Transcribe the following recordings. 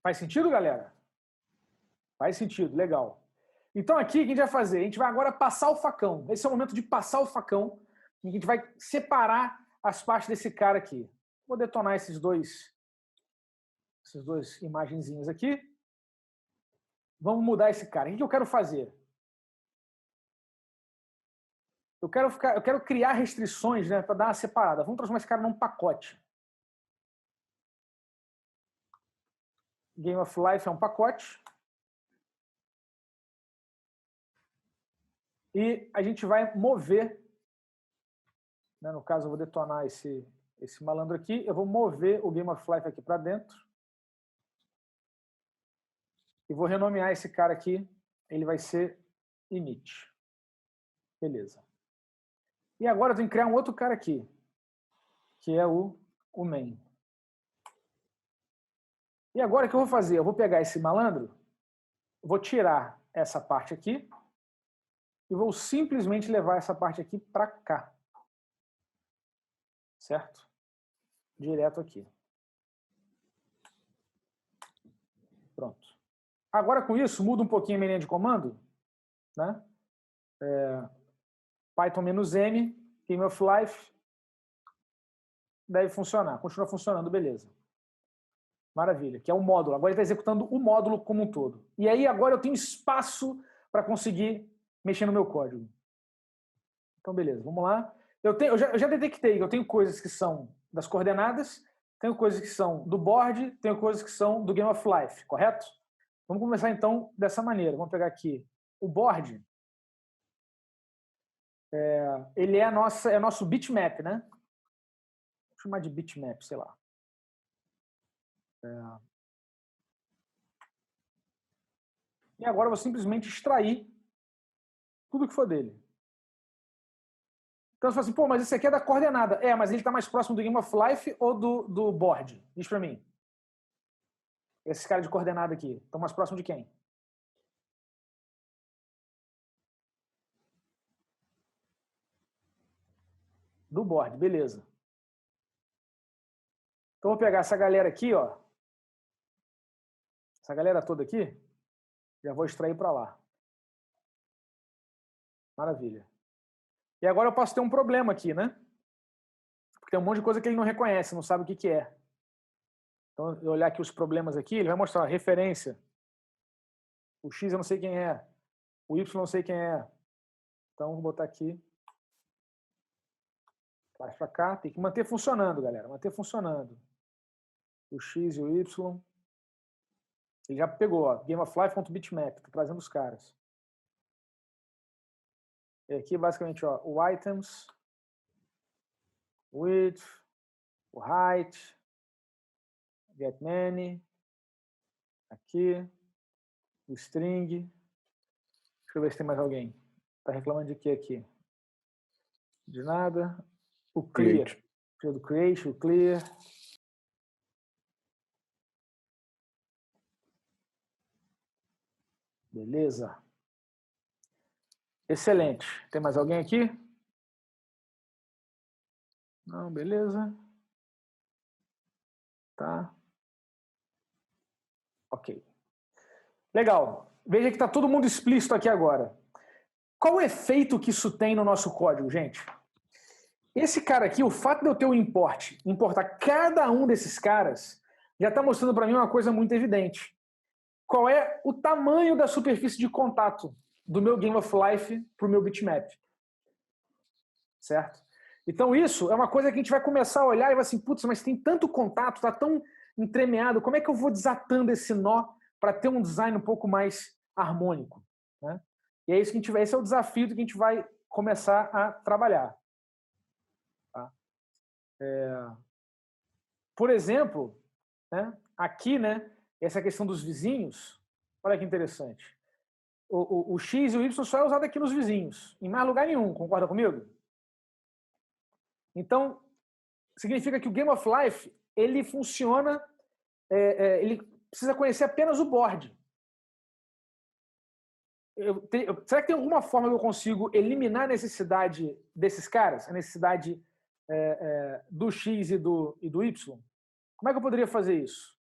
Faz sentido, galera? Faz sentido, legal. Então aqui, o que a gente vai fazer? A gente vai agora passar o facão. Esse é o momento de passar o facão, em que a gente vai separar as partes desse cara aqui. Vou detonar essas duas imagenzinhas aqui. Vamos mudar esse cara. O que eu quero fazer? Eu quero criar restrições, né, para dar uma separada. Vamos transformar esse cara num pacote. Game of Life é um pacote. E a gente vai mover, né, no caso eu vou detonar esse malandro aqui, eu vou mover o Game of Life aqui para dentro. E vou renomear esse cara aqui, ele vai ser init. Beleza. E agora eu tenho que criar um outro cara aqui, que é o main. E agora o que eu vou fazer? Eu vou pegar esse malandro, vou tirar essa parte aqui e vou simplesmente levar essa parte aqui para cá. Certo? Direto aqui. Pronto. Agora com isso, muda um pouquinho a minha linha de comando, né? Python-M, Game of Life, deve funcionar. Continua funcionando, beleza. Maravilha, que é o módulo. Agora ele está executando o módulo como um todo. E aí agora eu tenho espaço para conseguir mexer no meu código. Então, beleza, vamos lá. Eu já detectei que eu tenho coisas que são das coordenadas, tenho coisas que são do board, tenho coisas que são do Game of Life, correto? Vamos começar então dessa maneira. Vamos pegar aqui o board. Ele é nosso bitmap, né? Vou chamar de bitmap, sei lá. E agora eu vou simplesmente extrair tudo que for dele. Então você fala assim, pô, mas esse aqui é da coordenada. Mas ele está mais próximo do Game of Life ou do board? Diz para mim. Esse cara de coordenada aqui. Estão mais próximo de quem? Do board, beleza. Então vou pegar essa galera aqui, ó. Essa galera toda aqui. Já vou extrair para lá. Maravilha. E agora eu posso ter um problema aqui, né? Porque tem um monte de coisa que ele não reconhece, não sabe o que é. Então, eu olhar aqui os problemas aqui, ele vai mostrar a referência. O X eu não sei quem é. O Y eu não sei quem é. Então, vou botar aqui. Traz para cá. Tem que manter funcionando, galera. Manter funcionando. O X e o Y. Ele já pegou, ó. GameOfLife.bitmap. Estou trazendo os caras. E aqui, basicamente, ó, o items, o width, o height, get many, aqui, o string. Deixa eu ver se tem mais alguém. Está reclamando de quê aqui? De nada. O clear. Precisa do create, o clear. Beleza. Excelente. Tem mais alguém aqui? Não, beleza. Tá. Ok. Legal. Veja que está todo mundo explícito aqui agora. Qual o efeito que isso tem no nosso código, gente? Esse cara aqui, o fato de eu ter o importar cada um desses caras, já está mostrando para mim uma coisa muito evidente. Qual é o tamanho da superfície de contato do meu Game of Life para o meu bitmap? Certo? Então isso é uma coisa que a gente vai começar a olhar e vai assim, putz, mas tem tanto contato, está tão entremeado, como é que eu vou desatando esse nó para ter um design um pouco mais harmônico? Né? E é isso que esse é o desafio que a gente vai começar a trabalhar. Tá? Por exemplo, né, aqui, né, essa questão dos vizinhos, olha que interessante. O X e o Y só é usado aqui nos vizinhos, em mais lugar nenhum, concorda comigo? Então, significa que o Game of Life, ele funciona, ele precisa conhecer apenas o board. Será que tem alguma forma que eu consigo eliminar a necessidade desses caras? A necessidade do X e do Y? Como é que eu poderia fazer isso?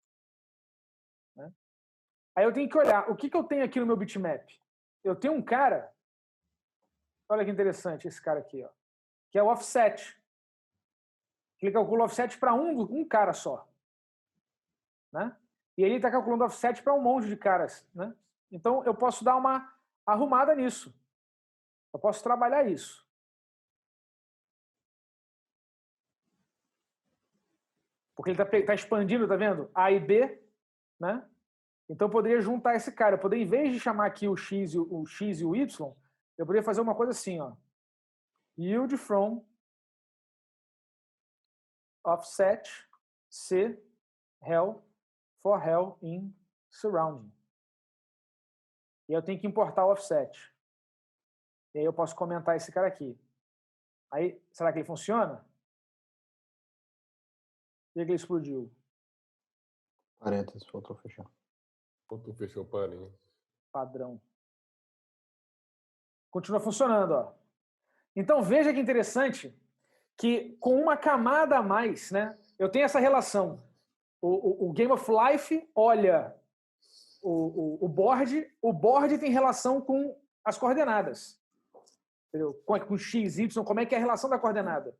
Aí eu tenho que olhar, o que eu tenho aqui no meu bitmap? Eu tenho um cara, olha que interessante esse cara aqui, ó, que é o offset. Ele calcula o offset para um cara só. Né? E ele está calculando offset para um monte de caras. Né? Então, eu posso dar uma arrumada nisso. Eu posso trabalhar isso. Porque ele está expandindo, tá vendo? A e B, né? Então eu poderia juntar esse cara. Eu poderia, em vez de chamar aqui o X e o Y, eu poderia fazer uma coisa assim, ó. Yield from offset C hell for hell in surrounding. E eu tenho que importar o offset. E aí eu posso comentar esse cara aqui. Aí, será que ele funciona? E ele explodiu. Parênteses, faltou fechar. Faltou fechar o parênteses. Padrão. Continua funcionando, ó. Então veja que interessante que com uma camada a mais, né? Eu tenho essa relação. O Game of Life olha o board tem relação com as coordenadas. Entendeu? Com X, Y, como é que é a relação da coordenada.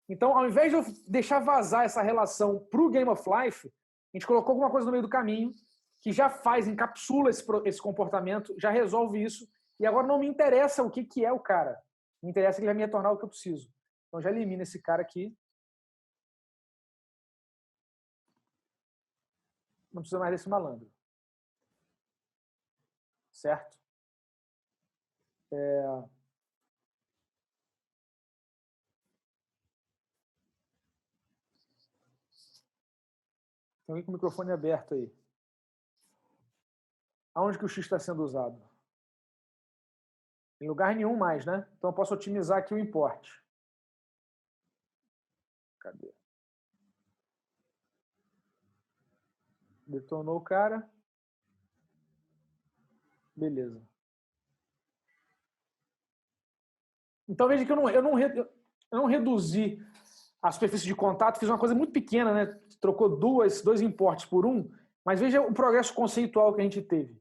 Então, ao invés de eu deixar vazar essa relação para o Game of Life, a gente colocou alguma coisa no meio do caminho que já encapsula esse comportamento, já resolve isso, e agora não me interessa o que é o cara. Me interessa que ele vai me retornar o que eu preciso. Então, já elimina esse cara aqui. Não precisa mais desse malandro. Certo? Tem alguém com o microfone aberto aí. Aonde que o X está sendo usado? Em lugar nenhum mais, né? Então eu posso otimizar aqui o import. Cadê? Detonou o cara. Beleza. Então veja que eu não reduzi a superfície de contato, fiz uma coisa muito pequena, né? Trocou dois imports por um, mas veja o progresso conceitual que a gente teve.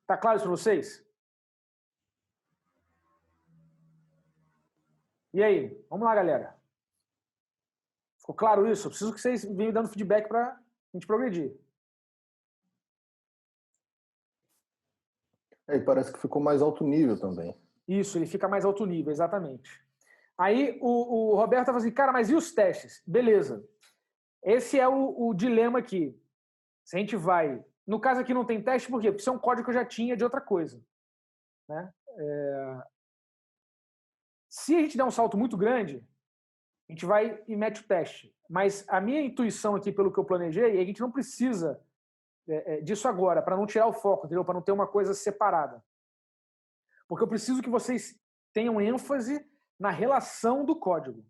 Tá claro isso para vocês? E aí? Vamos lá, galera. Ficou claro isso? Eu preciso que vocês venham dando feedback para a gente progredir. E parece que ficou mais alto nível também. Isso, ele fica mais alto nível, exatamente. Aí o Roberto falou assim, cara, mas e os testes? Beleza. Esse é o dilema aqui. Se a gente vai... No caso aqui não tem teste, por quê? Porque isso é um código que eu já tinha de outra coisa. Né? Se a gente der um salto muito grande, a gente vai e mete o teste. Mas a minha intuição aqui, pelo que eu planejei, é que a gente não precisa disso agora, para não tirar o foco, entendeu? Para não ter uma coisa separada. Porque eu preciso que vocês tenham ênfase na relação do código.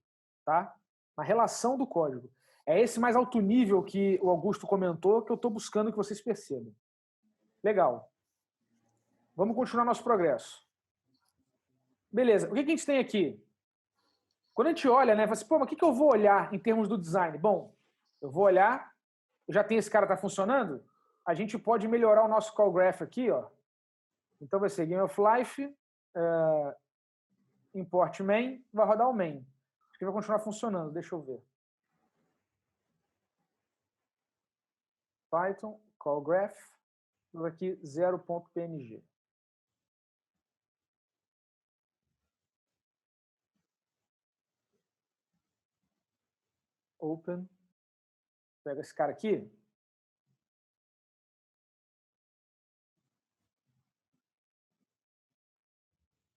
Tá? Na relação do código. É esse mais alto nível que o Augusto comentou que eu estou buscando que vocês percebam. Legal. Vamos continuar nosso progresso. Beleza. O que a gente tem aqui? Quando a gente olha, né, fala assim, pô, mas o que eu vou olhar em termos do design? Bom, eu vou olhar, eu já tenho esse cara tá funcionando, a gente pode melhorar o nosso call graph aqui, ó. Então vai ser Game of Life, import main, vai rodar o main. Acho que vai continuar funcionando, deixa eu ver. Python, call graph, aqui 0.png. Open. Pega esse cara aqui.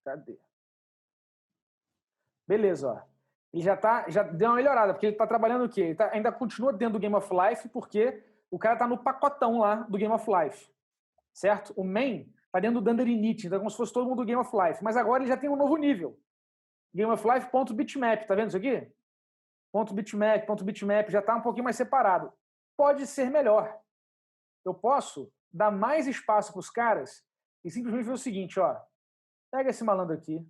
Cadê? Beleza, ó. Ele já deu uma melhorada, porque ele está trabalhando o quê? Ele ainda continua dentro do Game of Life, porque o cara está no pacotão lá do Game of Life. Certo? O main está dentro do Dunder Init, então é como se fosse todo mundo do Game of Life. Mas agora ele já tem um novo nível. Game of Life.bitmap, tá vendo isso aqui? .bitmap, já está um pouquinho mais separado. Pode ser melhor. Eu posso dar mais espaço para os caras e simplesmente ver o seguinte, ó. Pega esse malandro aqui,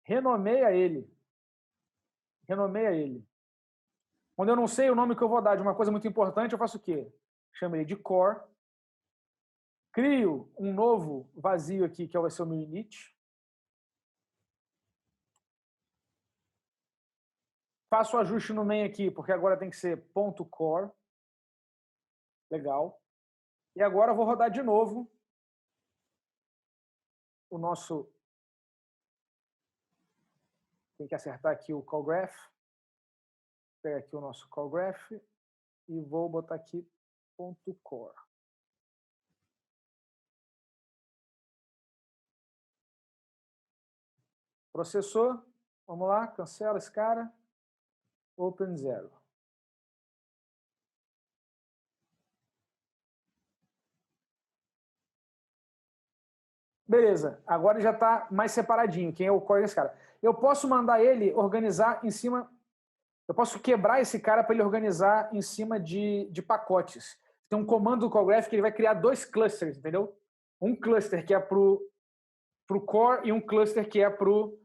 renomeia ele. Quando eu não sei o nome que eu vou dar de uma coisa muito importante, eu faço o quê? Chamo ele de core. Crio um novo vazio aqui, que vai ser o meu init. Faço o ajuste no main aqui, porque agora tem que ser .core. Legal. E agora eu vou rodar de novo o nosso... Tem que acertar aqui o call graph. Vou pegar aqui o nosso call graph e vou botar aqui .core. Processou. Vamos lá, cancela esse cara. Open 0. Beleza, agora já está mais separadinho. Quem é o core desse cara? Eu posso mandar ele organizar em cima... Eu posso quebrar esse cara para ele organizar em cima de pacotes. Tem um comando do CallGraph que ele vai criar 2 clusters, entendeu? Um cluster que é para o core e um cluster que é para o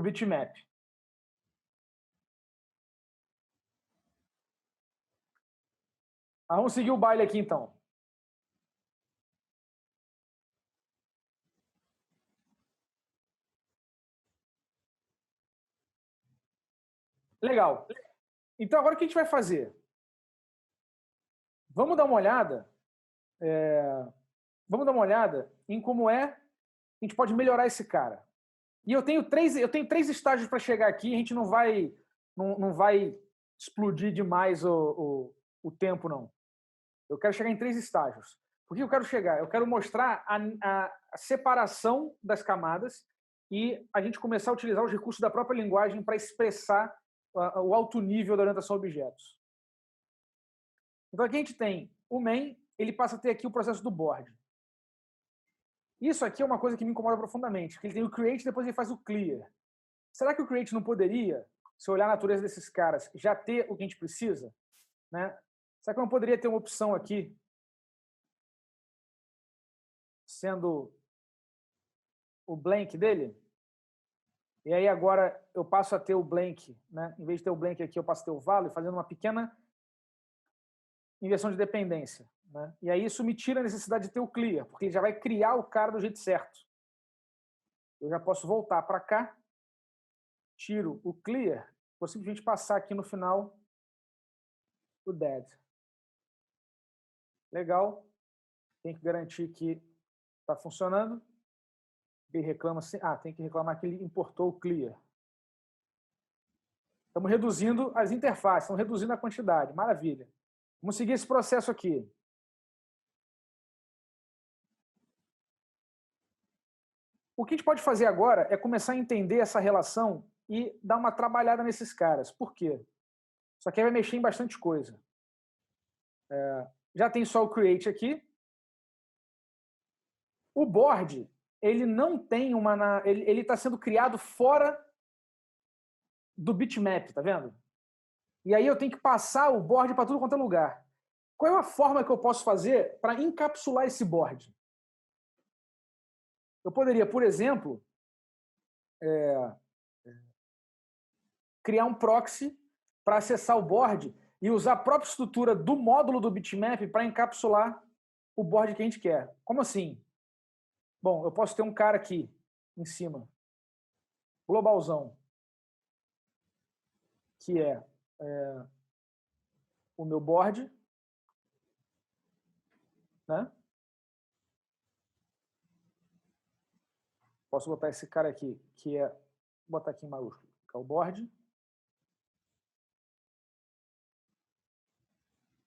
bitmap. Vamos seguir o baile aqui, então. Legal. Então, agora o que a gente vai fazer? Vamos dar uma olhada. Vamos dar uma olhada em como a gente pode melhorar esse cara. E eu tenho três estágios para chegar aqui. A gente não vai explodir demais o tempo, não. Eu quero chegar em 3 estágios. Por que eu quero chegar? Eu quero mostrar a separação das camadas e a gente começar a utilizar os recursos da própria linguagem para expressar o alto nível da orientação a objetos. Então aqui a gente tem o main, ele passa a ter aqui o processo do board. Isso aqui é uma coisa que me incomoda profundamente, porque ele tem o create e depois ele faz o clear. Será que o create não poderia, se olhar a natureza desses caras, já ter o que a gente precisa? Né? Será que não poderia ter uma opção aqui, sendo o blank dele? E aí agora eu passo a ter o blank, né? Em vez de ter o blank aqui, eu passo a ter o value, fazendo uma pequena inversão de dependência. Né? E aí isso me tira a necessidade de ter o clear, porque ele já vai criar o cara do jeito certo. Eu já posso voltar para cá, tiro o clear, vou simplesmente passar aqui no final o dead. Legal. Tem que garantir que está funcionando. Ele reclama assim. Tem que reclamar que ele importou o clear. Estamos reduzindo as interfaces, estamos reduzindo a quantidade. Maravilha. Vamos seguir esse processo aqui. O que a gente pode fazer agora é começar a entender essa relação e dar uma trabalhada nesses caras. Por quê? Isso aqui vai mexer em bastante coisa. Já tem só o create aqui. O board, ele não tem uma... Ele está sendo criado fora do bitmap, tá vendo? E aí eu tenho que passar o board para tudo quanto é lugar. Qual é a forma que eu posso fazer para encapsular esse board? Eu poderia, por exemplo, criar um proxy para acessar o board e usar a própria estrutura do módulo do bitmap para encapsular o board que a gente quer. Como assim? Bom, eu posso ter um cara aqui em cima, globalzão, que é o meu board, né? Posso botar esse cara aqui, que é, vou botar aqui em maiúsculo, que é o board.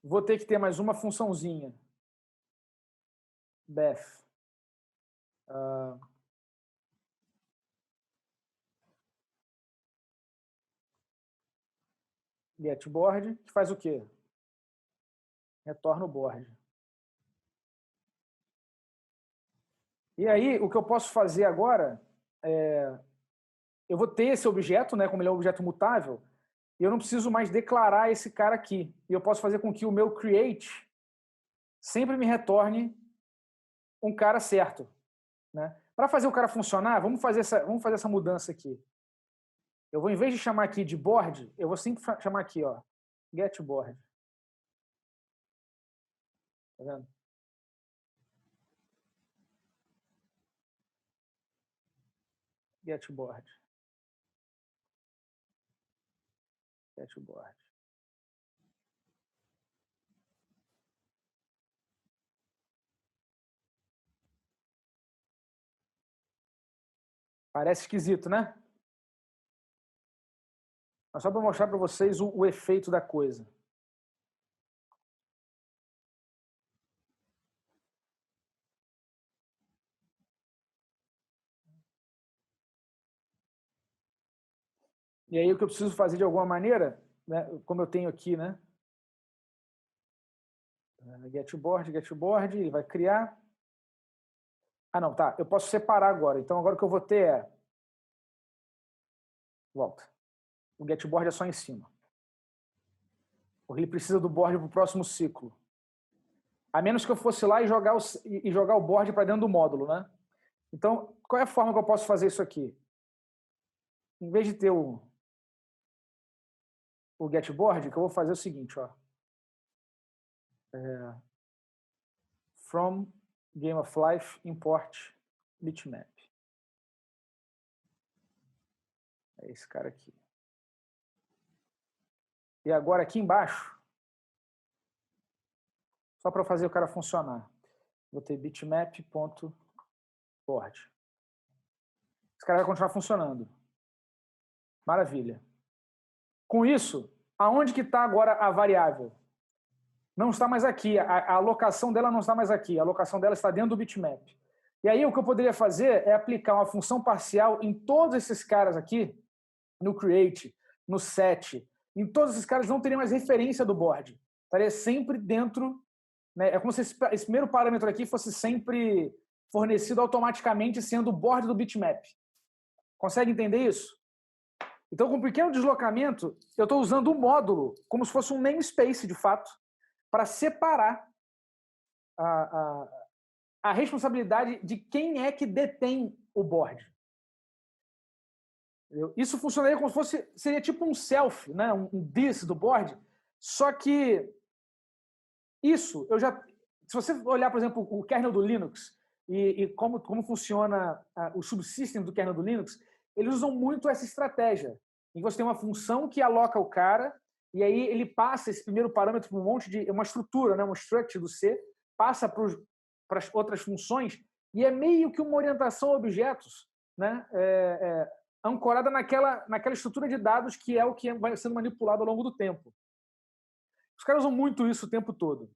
Vou ter que ter mais uma funçãozinha, def. GetBoard, que faz o quê? Retorna o board. E aí, o que eu posso fazer agora eu vou ter esse objeto, né, como ele é um objeto mutável, e eu não preciso mais declarar esse cara aqui. E eu posso fazer com que o meu create sempre me retorne um cara certo. Né? Para fazer o cara funcionar, vamos fazer essa mudança aqui. Eu vou, em vez de chamar aqui de board, eu vou sempre chamar aqui, ó, getBoard. Tá vendo? getBoard. getBoard. Parece esquisito, né? Mas só para mostrar para vocês o efeito da coisa. E aí o que eu preciso fazer de alguma maneira, né, como eu tenho aqui, né? getBoard, ele vai criar. Ah, não, tá. Eu posso separar agora. Então agora o que eu vou ter é... Volta. O getBoard é só em cima. Porque ele precisa do board para o próximo ciclo. A menos que eu fosse lá e jogar o board para dentro do módulo, né? Então, qual é a forma que eu posso fazer isso aqui? Em vez de ter o getBoard, o que eu vou fazer é o seguinte, ó. From Game of Life, import bitmap. É esse cara aqui. E agora aqui embaixo, só para fazer o cara funcionar, vou ter bitmap.board. Esse cara vai continuar funcionando. Maravilha. Com isso, aonde que está agora a variável? Não está mais aqui. A alocação dela não está mais aqui. A alocação dela está dentro do bitmap. E aí o que eu poderia fazer é aplicar uma função parcial em todos esses caras aqui, no create, no set. Em todos esses caras não teria mais referência do board. Estaria sempre dentro, né? É como se esse primeiro parâmetro aqui fosse sempre fornecido automaticamente sendo o board do bitmap. Consegue entender isso? Então, com um pequeno deslocamento, eu estou usando o módulo como se fosse um namespace, de fato, para separar a responsabilidade de quem é que detém o board. Isso funcionaria como se fosse, seria tipo um self, né? um this do board, só que isso, se você olhar, por exemplo, o kernel do Linux e como funciona o subsystem do kernel do Linux, eles usam muito essa estratégia, em que você tem uma função que aloca o cara, e aí ele passa esse primeiro parâmetro para uma estrutura, né? Uma struct do C, passa para as outras funções, e é meio que uma orientação a objetos, né? Ancorada naquela estrutura de dados que é o que vai sendo manipulado ao longo do tempo. Os caras usam muito isso o tempo todo.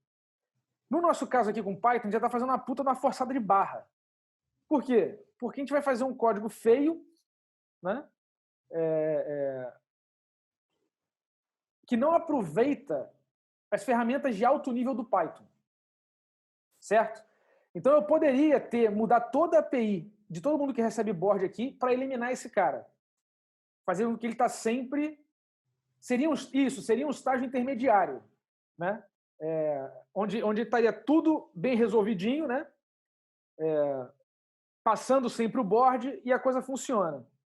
No nosso caso aqui com Python, a gente já está fazendo uma puta uma forçada de barra. Por quê? Porque a gente vai fazer um código feio, né? Que não aproveita as ferramentas de alto nível do Python. Certo? Então eu poderia mudar toda a API de todo mundo que recebe board aqui para eliminar esse cara. Fazer com que ele está sempre... Seria um estágio intermediário, né? Onde estaria tudo bem resolvidinho, né? Passando sempre o board e a coisa funciona.